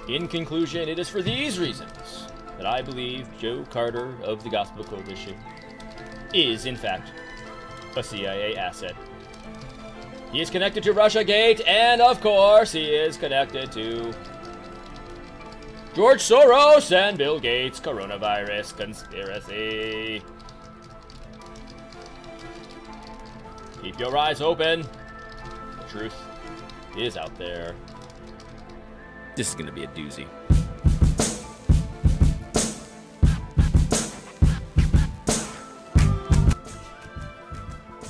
In conclusion, it is for these reasons that I believe Joe Carter of the Gospel Coalition is, in fact, a CIA asset. He is connected to Russiagate, and of course, he is connected to George Soros and Bill Gates' coronavirus conspiracy. Keep your eyes open. The truth is out there. This is going to be a doozy.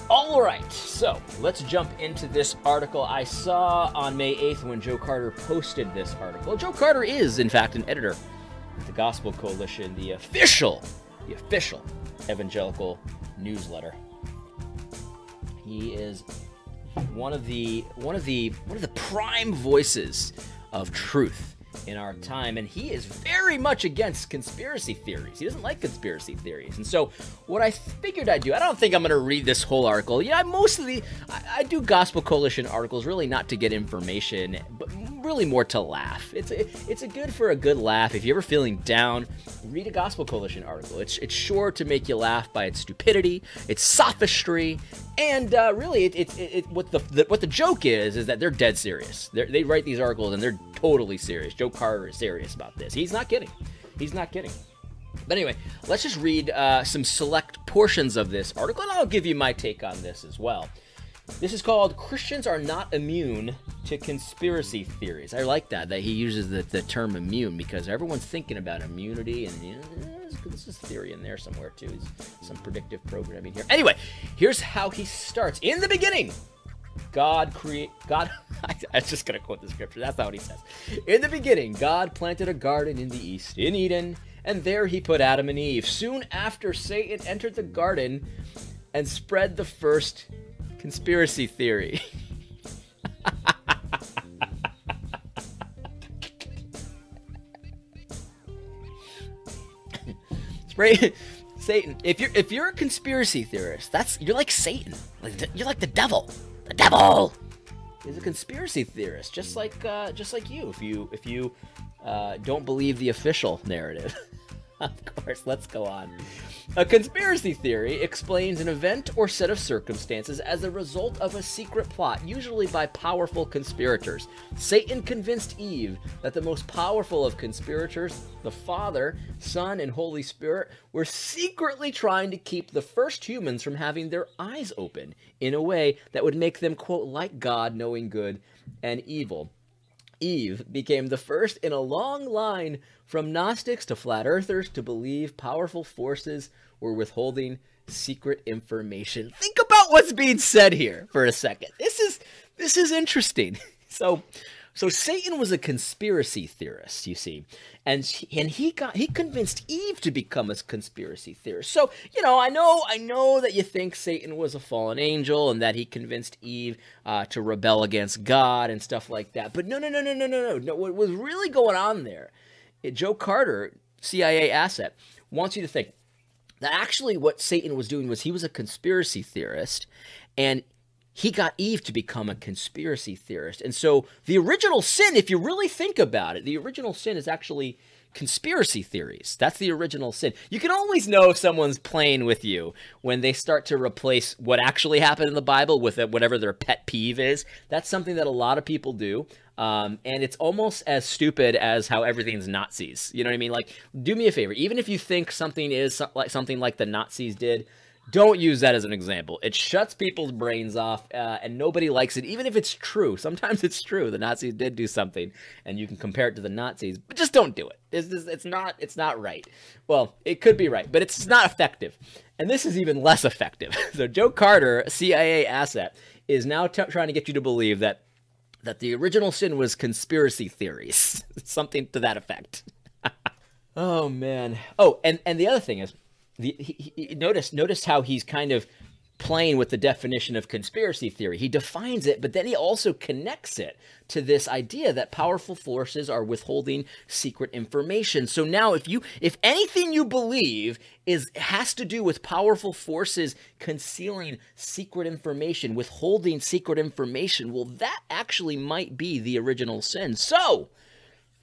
All right, so let's jump into this article I saw on May 8th when Joe Carter posted this article. Joe Carter is, in fact, an editor at the Gospel Coalition, the official evangelical newsletter. He is one of the prime voices of truth in our time, and he is very much against conspiracy theories. He doesn't like conspiracy theories. And so what I figured I'd do, I don't think I'm going to read this whole article. Yeah, I do Gospel Coalition articles really not to get information, but really more to laugh. It's a good for a good laugh. If you're ever feeling down, read a Gospel Coalition article. It's sure to make you laugh by its stupidity, its sophistry, and really, what the joke is that they're dead serious. They write these articles and they're totally serious. Joe Carter is serious about this. He's not kidding. He's not kidding. But anyway, let's just read some select portions of this article, and I'll give you my take on this as well. This is called "Christians Are Not Immune to Conspiracy Theories." I like that he uses the term immune, because everyone's thinking about immunity, and there's this theory in there somewhere too. Some predictive programming here. Anyway, here's how he starts. In the beginning, God, I'm just going to quote the scripture. That's not what he says. In the beginning, God planted a garden in the east, in Eden, and there he put Adam and Eve. Soon after, Satan entered the garden and spread the first conspiracy theory. Satan. If you're a conspiracy theorist, you're like Satan. You're like the devil. The devil is a conspiracy theorist, just like you. If you don't believe the official narrative. Of course, let's go on. A conspiracy theory explains an event or set of circumstances as a result of a secret plot, usually by powerful conspirators. Satan convinced Eve that the most powerful of conspirators, the Father, Son, and Holy Spirit, were secretly trying to keep the first humans from having their eyes open in a way that would make them, quote, like God, knowing good and evil. Eve became the first in a long line from Gnostics to flat earthers to believe powerful forces were withholding secret information. Think about what's being said here for a second. This is interesting. So Satan was a conspiracy theorist, you see, and he convinced Eve to become a conspiracy theorist. So, I know that you think Satan was a fallen angel and that he convinced Eve to rebel against God and stuff like that. But no. What was really going on there? Joe Carter, CIA asset, wants you to think that actually what Satan was doing was he was a conspiracy theorist, and he got Eve to become a conspiracy theorist. And so the original sin, if you really think about it, the original sin is actually conspiracy theories. That's the original sin. You can always know if someone's playing with you when they start to replace what actually happened in the Bible with whatever their pet peeve is. That's something that a lot of people do. And it's almost as stupid as how everything's Nazis. You know what I mean? Like, do me a favor. Even if you think something is something like the Nazis did, don't use that as an example. It shuts people's brains off, and nobody likes it, even if it's true. Sometimes it's true. The Nazis did do something, and you can compare it to the Nazis, but just don't do it. It's not right. Well, it could be right, but it's not effective. And this is even less effective. So Joe Carter, a CIA asset, is now trying to get you to believe that the original sin was conspiracy theories. Something to that effect. Oh, man. Oh, and the other thing is, notice how he's kind of playing with the definition of conspiracy theory. He defines it, but then he also connects it to this idea that powerful forces are withholding secret information. So now if anything you believe has to do with powerful forces concealing secret information, withholding secret information, well, that actually might be the original sin. So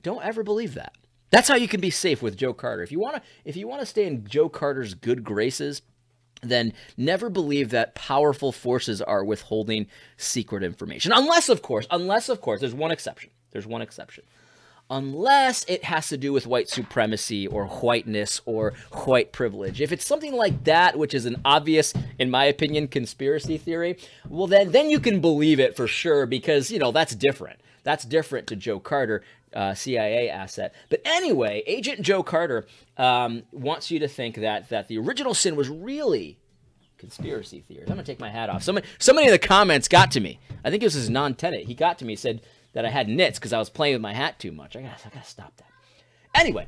Don't ever believe that. That's how you can be safe with Joe Carter. If you want to stay in Joe Carter's good graces, then never believe that powerful forces are withholding secret information. Unless, of course, there's one exception. Unless it has to do with white supremacy or whiteness or white privilege. If it's something like that, which is an obvious, in my opinion, conspiracy theory, well, then you can believe it for sure, because, you know, that's different. That's different to Joe Carter, CIA asset. But anyway, Agent Joe Carter wants you to think that the original sin was really conspiracy theories. I'm going to take my hat off. Somebody in the comments got to me. I think it was his non-tenant. He got to me, said that I had nits because I was playing with my hat too much. I gotta stop that. Anyway,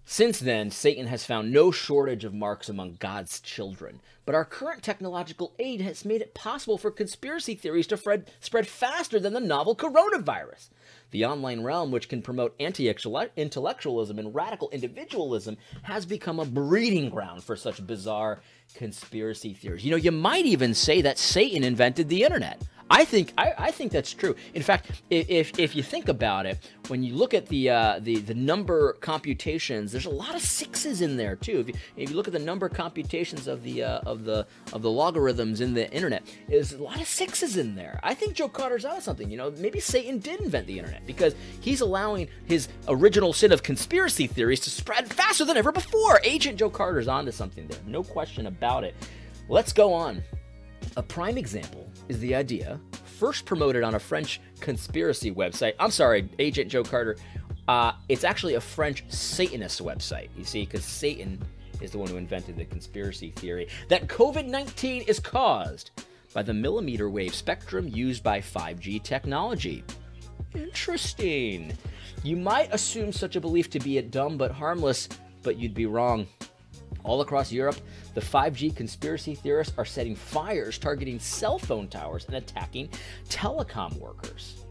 since then, Satan has found no shortage of marks among God's children. But our current technological aid has made it possible for conspiracy theories to spread faster than the novel coronavirus. The online realm, which can promote anti-intellectualism and radical individualism, has become a breeding ground for such bizarre conspiracy theories. You know, you might even say that Satan invented the internet. I think that's true. In fact, if you think about it, when you look at the number computations, there's a lot of sixes in there too. If you look at the number computations of the logarithms in the internet, there's a lot of sixes in there. I think Joe Carter's onto something. You know, maybe Satan did invent the internet because he's allowing his original sin of conspiracy theories to spread faster than ever before. Agent Joe Carter's onto something there, no question about it. Let's go on. A prime example is the idea, first promoted on a French conspiracy website. I'm sorry, Agent Joe Carter. It's actually a French Satanist website, you see, because Satan is the one who invented the conspiracy theory that COVID-19 is caused by the millimeter wave spectrum used by 5G technology. Interesting. You might assume such a belief to be dumb but harmless, but you'd be wrong. All across Europe, the 5G conspiracy theorists are setting fires targeting cell phone towers and attacking telecom workers.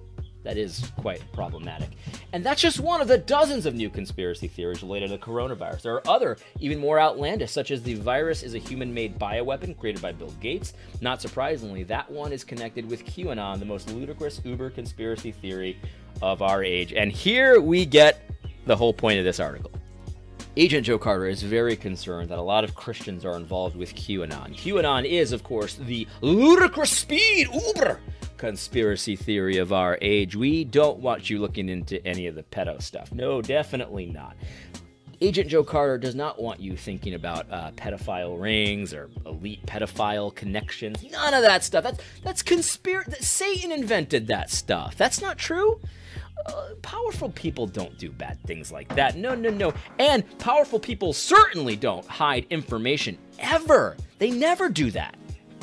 That is quite problematic. And that's just one of the dozens of new conspiracy theories related to the coronavirus. There are other, even more outlandish, such as the virus is a human-made bioweapon created by Bill Gates. Not surprisingly, that one is connected with QAnon, the most ludicrous uber conspiracy theory of our age. And here we get the whole point of this article. Agent Joe Carter is very concerned that a lot of Christians are involved with QAnon. QAnon is, of course, the ludicrous speed uber conspiracy theory of our age. We don't want you looking into any of the pedo stuff. No, definitely not. Agent Joe Carter does not want you thinking about pedophile rings or elite pedophile connections. None of that stuff. That's conspiracy. Satan invented that stuff. That's not true. Powerful people don't do bad things like that. No, no, no. And powerful people certainly don't hide information ever. They never do that.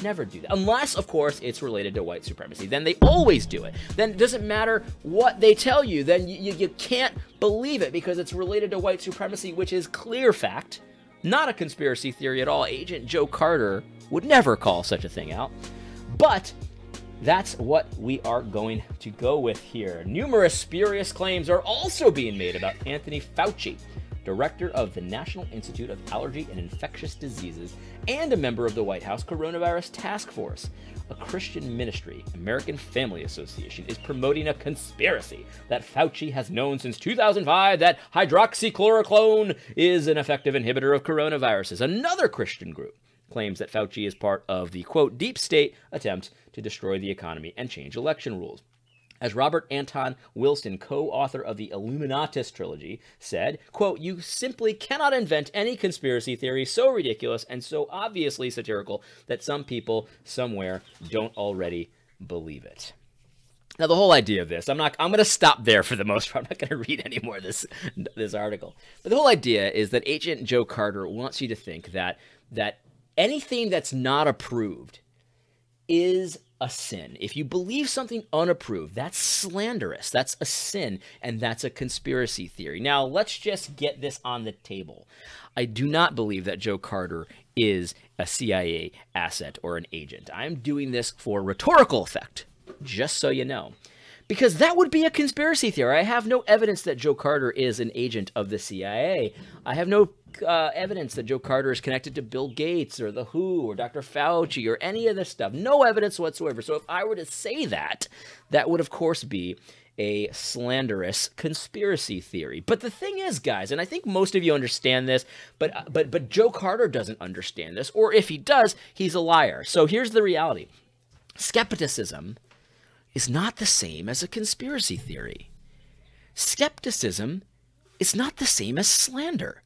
Never do that. Unless, of course, it's related to white supremacy. Then they always do it. Then it doesn't matter what they tell you. Then you can't believe it because it's related to white supremacy, which is clear fact. Not a conspiracy theory at all. Agent Joe Carter would never call such a thing out. But that's what we are going to go with here. Numerous spurious claims are also being made about Anthony Fauci, director of the National Institute of Allergy and Infectious Diseases and a member of the White House Coronavirus Task Force. A Christian ministry, American Family Association, is promoting a conspiracy that Fauci has known since 2005 that hydroxychloroquine is an effective inhibitor of coronaviruses. Another Christian group claims that Fauci is part of the, quote, deep state attempt to destroy the economy and change election rules. As Robert Anton Wilson, co-author of the Illuminatus trilogy, said, quote, you simply cannot invent any conspiracy theory so ridiculous and so obviously satirical that some people somewhere don't already believe it. Now, the whole idea of this, I'm going to stop there for the most part. I'm not going to read any more of this article. But the whole idea is that Agent Joe Carter wants you to think that anything that's not approved is a sin. If you believe something unapproved, that's slanderous. That's a sin, and that's a conspiracy theory. Now, let's just get this on the table. I do not believe that Joe Carter is a CIA asset or an agent. I'm doing this for rhetorical effect, just so you know. Because that would be a conspiracy theory. I have no evidence that Joe Carter is an agent of the CIA. I have no evidence that Joe Carter is connected to Bill Gates or the WHO or Dr. Fauci or any of this stuff. No evidence whatsoever. So if I were to say that, that would, of course, be a slanderous conspiracy theory. But the thing is, guys, and I think most of you understand this, but Joe Carter doesn't understand this, or if he does, he's a liar. So here's the reality. Skepticism is not the same as a conspiracy theory. Skepticism is not the same as slander.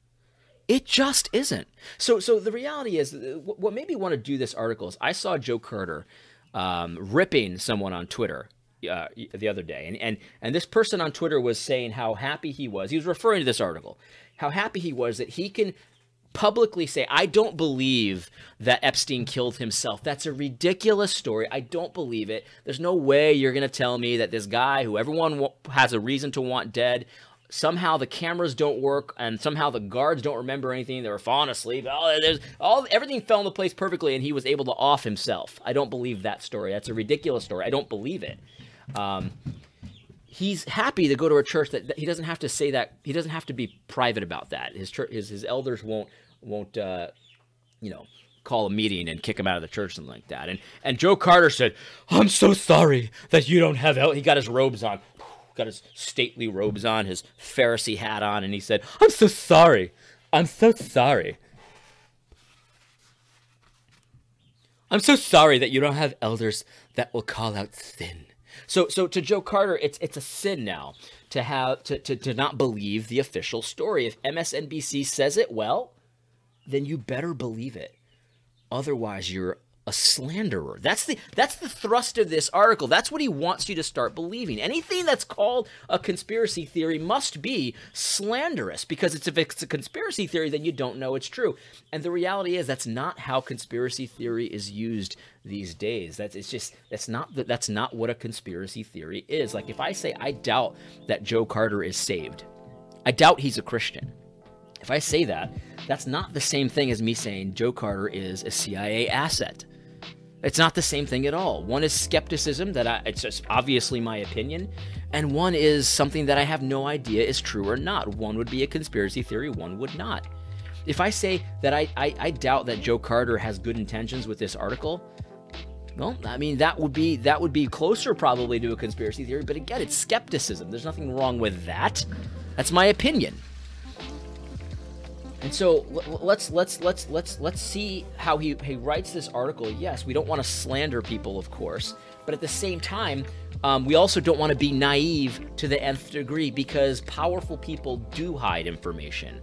It just isn't. So the reality is, what made me want to do this article is I saw Joe Carter ripping someone on Twitter the other day, and this person on Twitter was saying how happy he was. He was referring to this article, how happy he was that he can publicly say, I don't believe that Epstein killed himself. That's a ridiculous story. I don't believe it. There's no way you're going to tell me that this guy who everyone has a reason to want dead, somehow the cameras don't work and somehow the guards don't remember anything. They were falling asleep. Everything fell into place perfectly and he was able to off himself. I don't believe that story. That's a ridiculous story. I don't believe it. He's happy to go to a church that he doesn't have to say that. He doesn't have to be private about that. His church, his elders won't call a meeting and kick him out of the church, something like that. And Joe Carter said, I'm so sorry that you don't have he got his robes on. Got his stately robes on, his Pharisee hat on, and he said, I'm so sorry. I'm so sorry. I'm so sorry that you don't have elders that will call out sin. So to Joe Carter, it's a sin now to have to not believe the official story. If MSNBC says it, well, then you better believe it. Otherwise, you're a slanderer. That's the thrust of this article. That's what he wants you to start believing. Anything that's called a conspiracy theory must be slanderous, because if it's a conspiracy theory, then you don't know it's true. And the reality is that's not how conspiracy theory is used these days. That's not what a conspiracy theory is. Like if I say I doubt that Joe Carter is saved, I doubt he's a Christian. If I say that, that's not the same thing as me saying Joe Carter is a CIA asset. It's not the same thing at all. One is skepticism, it's just obviously my opinion, and one is something that I have no idea is true or not. One would be a conspiracy theory, one would not. If I say that I doubt that Joe Carter has good intentions with this article, well, I mean, that would be closer probably to a conspiracy theory, but again, it's skepticism. There's nothing wrong with that. That's my opinion. And so let's see how he writes this article. Yes, we don't want to slander people, of course, but at the same time, we also don't want to be naive to the nth degree, because powerful people do hide information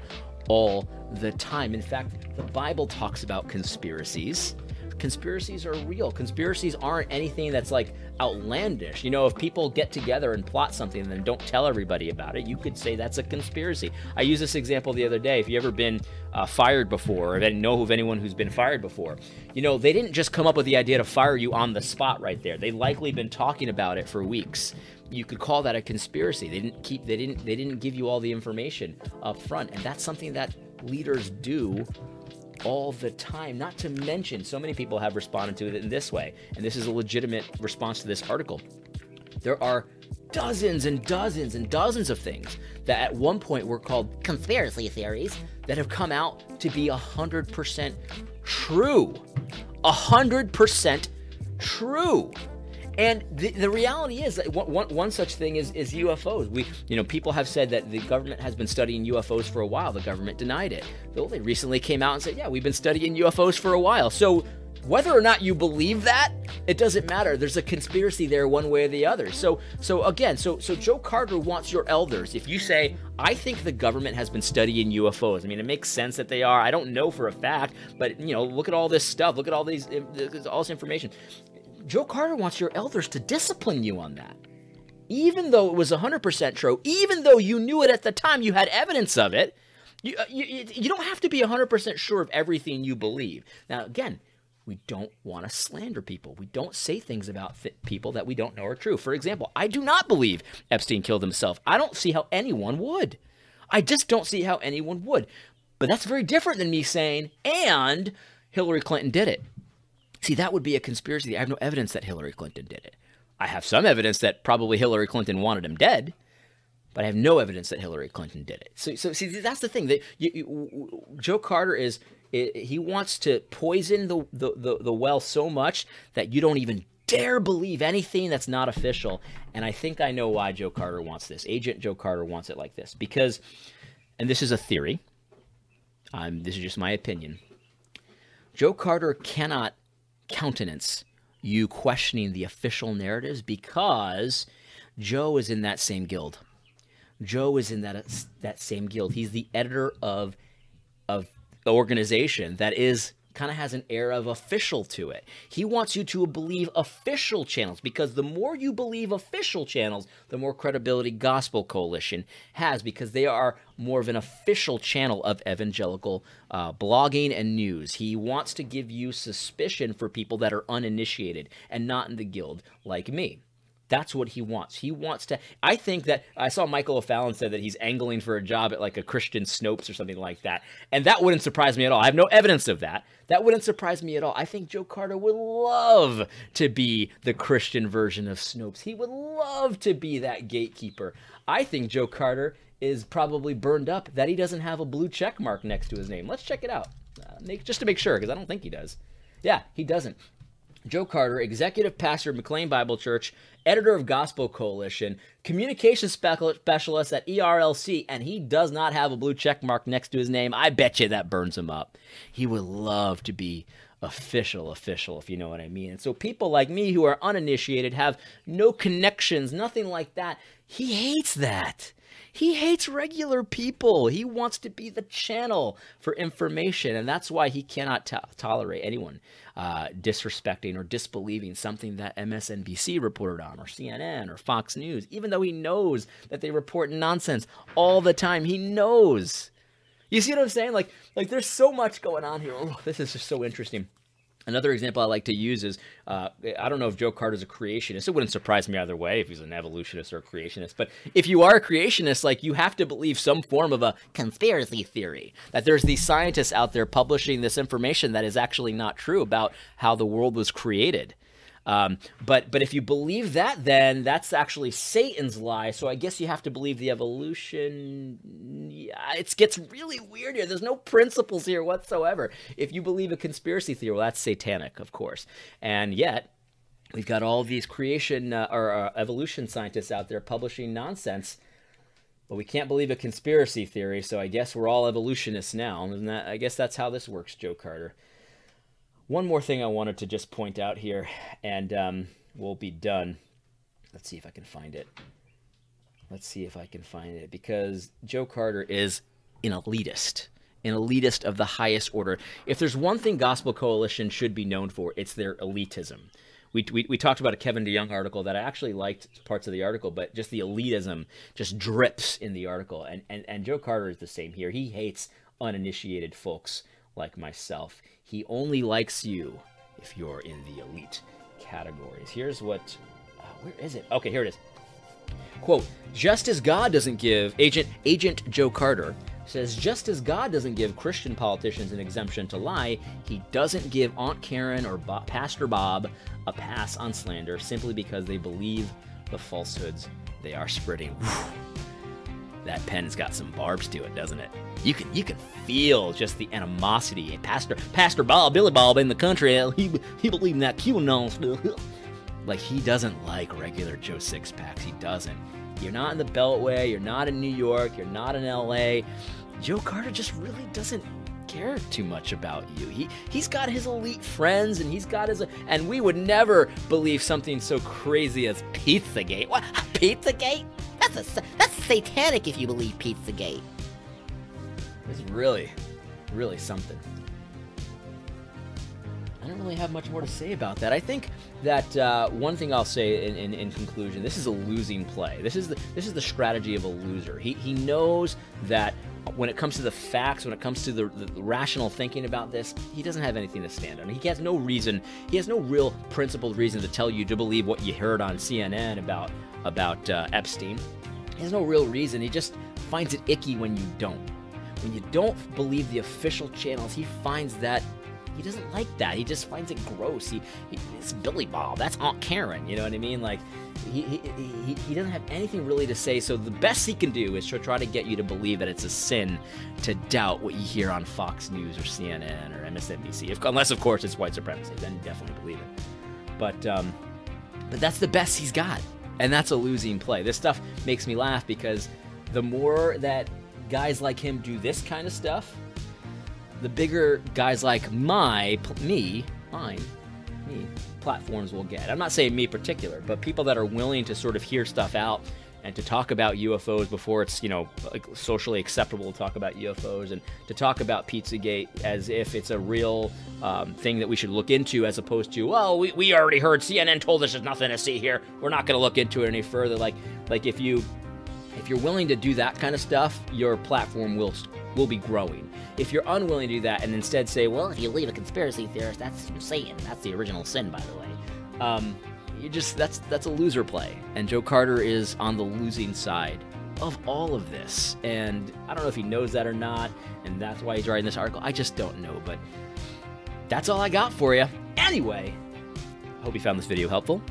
all the time. In fact, the Bible talks about conspiracies. Conspiracies are real. Conspiracies aren't anything that's like outlandish. You know, if people get together and plot something and then don't tell everybody about it, you could say that's a conspiracy. I used this example the other day. If you ever been fired before, or know of anyone who's been fired before, you know, they didn't just come up with the idea to fire you on the spot right there. They likely been talking about it for weeks. You could call that a conspiracy. They didn't give you all the information up front, and that's something that leaders do all the time. Not to mention, so many people have responded to it in this way, and this is a legitimate response to this article. There are dozens and dozens and dozens of things that at one point were called conspiracy theories that have come out to be 100% true. 100% true. And the reality is that one such thing is UFOs. People have said that the government has been studying UFOs for a while. The government denied it. Though they recently came out and said, yeah, we've been studying UFOs for a while. So whether or not you believe that, it doesn't matter. There's a conspiracy there one way or the other. So Joe Carter wants your elders. If you say, I think the government has been studying UFOs. I mean, it makes sense that they are. I don't know for a fact, but look at all this stuff. Look at all this information. Joe Carter wants your elders to discipline you on that. Even though it was 100% true, even though you knew it at the time, you had evidence of it, you don't have to be 100% sure of everything you believe. Now, again, we don't want to slander people. We don't say things about people that we don't know are true. For example, I do not believe Epstein killed himself. I don't see how anyone would. I just don't see how anyone would. But that's very different than me saying, and Hillary Clinton did it. See, that would be a conspiracy. I have no evidence that Hillary Clinton did it. I have some evidence that probably Hillary Clinton wanted him dead, but I have no evidence that Hillary Clinton did it. So see, that's the thing. That Joe Carter he wants to poison the well so much that you don't even dare believe anything that's not official. And I think I know why Joe Carter wants this. Agent Joe Carter wants it like this. Because, and this is a theory, this is just my opinion, Joe Carter cannot countenance you questioning the official narratives because Joe is in that same guild. Joe is in that same guild. He's the editor of the organization that is kind of has an air of official to it. He wants you to believe official channels because the more you believe official channels, the more credibility Gospel Coalition has because they are more of an official channel of evangelical blogging and news. He wants to give you suspicion for people that are uninitiated and not in the guild like me. That's what he wants. He wants to, I think that, I saw Michael O'Fallon said that he's angling for a job at like a Christian Snopes or something like that. And that wouldn't surprise me at all. I have no evidence of that. That wouldn't surprise me at all. I think Joe Carter would love to be the Christian version of Snopes. He would love to be that gatekeeper. I think Joe Carter is probably burned up that he doesn't have a blue check mark next to his name. Let's check it out. Just to make sure, because I don't think he does. Yeah, he doesn't. Joe Carter, executive pastor of McLean Bible Church, editor of Gospel Coalition, communications specialist at ERLC, and he does not have a blue check mark next to his name. I bet you that burns him up. He would love to be official, if you know what I mean. And so people like me who are uninitiated, have no connections, nothing like that, he hates that. He hates regular people. He wants to be the channel for information, and that's why he cannot tolerate anyone disrespecting or disbelieving something that MSNBC reported on, or CNN, or Fox News, even though he knows that they report nonsense all the time. He knows. You see what I'm saying? Like there's so much going on here. Oh, this is just so interesting. Another example I like to use is, I don't know if Joe Carter's a creationist. It wouldn't surprise me either way if he's an evolutionist or a creationist. But if you are a creationist, like, you have to believe some form of a conspiracy theory, that there's these scientists out there publishing this information that is actually not true about how the world was created. But if you believe that, then that's actually Satan's lie. So I guess you have to believe the evolution. Yeah, it gets really weird here. There's no principles here whatsoever. If you believe a conspiracy theory, well, that's satanic, of course. And yet, we've got all these creation or evolution scientists out there publishing nonsense. But we can't believe a conspiracy theory, so I guess we're all evolutionists now. And I guess that's how this works, Joe Carter. One more thing I wanted to just point out here, and we'll be done. Let's see if I can find it. Because Joe Carter is an elitist of the highest order. If there's one thing Gospel Coalition should be known for, it's their elitism. We talked about a Kevin DeYoung article that I actually liked parts of the article, but just the elitism just drips in the article. And Joe Carter is the same here. He hates uninitiated folks like myself. He only likes you if you're in the elite categories. Here's what, where is it? Okay, here it is. Quote, just as God doesn't give, Agent Joe Carter says, just as God doesn't give Christian politicians an exemption to lie, he doesn't give Aunt Karen or Pastor Bob a pass on slander simply because they believe the falsehoods they are spreading. Whew. That pen's got some barbs to it, doesn't it? You can feel just the animosity. Pastor Bob, Billy Bob in the country, he believed in that QAnon stuff. Like, he doesn't like regular Joe Sixpacks. He doesn't. You're not in the Beltway. You're not in New York. You're not in L.A. Joe Carter just really doesn't care too much about you. He's got his elite friends, and he's got his... And we would never believe something so crazy as Pizzagate. What? Pizzagate? That's satanic if you believe Pizzagate. It's really, really something. I don't really have much more to say about that. I think that one thing I'll say in conclusion, this is a losing play. This is the strategy of a loser. He knows that when it comes to the facts, when it comes to the rational thinking about this, he doesn't have anything to stand on. He has no reason, he has no real principled reason to tell you to believe what you heard on CNN about Epstein. He has no real reason. He just finds it icky when you don't. When you don't believe the official channels, he finds that he doesn't like that. He just finds it gross. It's Billy Bob. That's Aunt Karen. You know what I mean? Like, he doesn't have anything really to say. So the best he can do is to try to get you to believe that it's a sin to doubt what you hear on Fox News or CNN or MSNBC. Unless, of course, it's white supremacy. Then definitely believe it. But But that's the best he's got. And that's a losing play. This stuff makes me laugh because the more that guys like him do this kind of stuff, the bigger guys like me, platforms will get. I'm not saying me particular, but people that are willing to sort of hear stuff out and to talk about UFOs before it's, you know, like socially acceptable to talk about UFOs, and to talk about Pizzagate as if it's a real thing that we should look into, as opposed to, well, we already heard, CNN told us there's nothing to see here, we're not going to look into it any further. Like if you're willing to do that kind of stuff, your platform will be growing. If you're unwilling to do that and instead say, well, if you leave a conspiracy theorist, that's Satan, that's the original sin, by the way, that's a loser play. And Joe Carter is on the losing side of all of this. And I don't know if he knows that or not, and that's why he's writing this article. I just don't know, but that's all I got for you. Anyway, I hope you found this video helpful.